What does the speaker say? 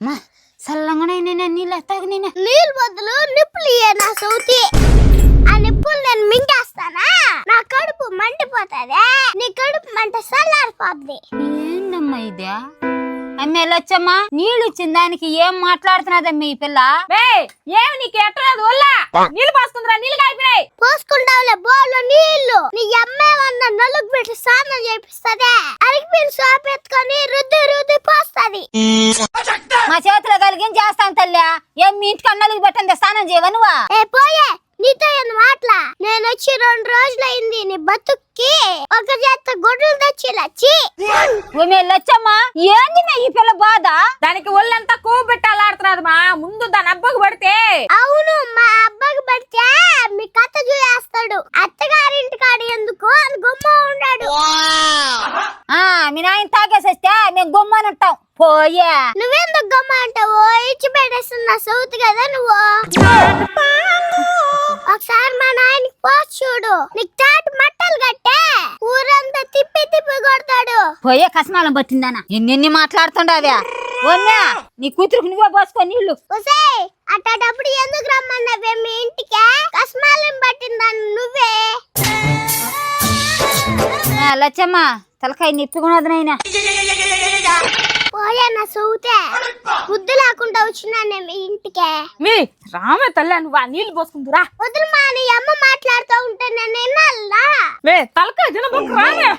మా సల్లంగానే నీళ్ళు తాగినా నీళ్ళు బదులు నిప్పులు నా సౌతి ఆ నిప్పులు నేను మింగేస్తానా నా కడుపు మండిపోతాదే నీ కడుపు మంట చల్లారిపోద్ది. ఏందమ్మా ఇదే అమ్మే లచ్చమ్మా నీళ్ళు ఇచ్చిన దానికి ఏం మాట్లాడుతున్నదమ్మా ఈ పిల్ల? ఏమి నీకు ఎట్టరాదు వల్లా నీళ్ళు పోసుకుందిరా, నీళ్ళు కాయిపోయినాయి. పోసుకుంటావులే బోర్లో నీళ్లు. నీ అమ్మేమన్నా నలుగు పెట్టి స్నానం చేపిస్తదే అరిగిపోయిన సోపు ఎత్తుకొని రుద్ది రుద్ది పోస్తది. మా చేతిలో కలిగి చేస్తాం తల్లి. ఏం మీ ఇంటికి అన్నలకు పెట్టండి స్నానం చేయవా నువ్వా? ఏ పోయే నీతో ఏంది మాట్లా. నేను వచ్చి 2 రోజులైంది. నీ బతుక్కి ఒక చేత గుడ్లు తెచ్చిలచ్చి లచ్చమ్మా ఏంది ఈ పిల్ల బాధ? దానికి ఒళ్ళంతా కొవ్వు పెట్టాలాడుతున్నది మా ముందు దాని అబ్బకు పడితే. అవును మా అబ్బాకి పడితే మీ కథ చూయేస్తాడు. అత్తగారింటి కాడు ఎందుకు అని గుమ్మ ఉన్నాడు. మీ నాయన తాగేసేస్తే మేము గొమ్మనుంటాం పోయే. నువ్వెందుకు గమ్మ అంటావు? ఇచ్చి పెట్టేస్తున్నా సౌత్ కదా నువ్వు. ఒకసారి మా నాయనకి పోసి చూడు. నీకు తాటి మట్టలు కట్టే ఊరంతా తిప్పి తిప్పి కొడతాడు. పోయే కస్మాలం పట్టిందానా ఎన్ని మాట్లాడుతుండవే? ఓన్యా నీ కూతురుకు నువ్వే పోసుకో నీళ్లు. ఒసే అట్టప్పుడు ఎందుకు రమ్మన్నావే మీ ఇంటికే? కస్మాలం పట్టిందాన్ని నువ్వే. లచ్చమ్మ తలకాయ నిప్పుకున్నది నాయన. పోయా నా సౌతే బుద్ధి లేకుండా వచ్చినానే మీ ఇంటికే. మీ రామే తల్లి నువ్వు ఆ నీళ్లు పోసుకుందురా. వదులు మా నీ అమ్మ మాట్లాడుతూ ఉంటే నేను వినాలా? తలకాయ తినబోకు రామే.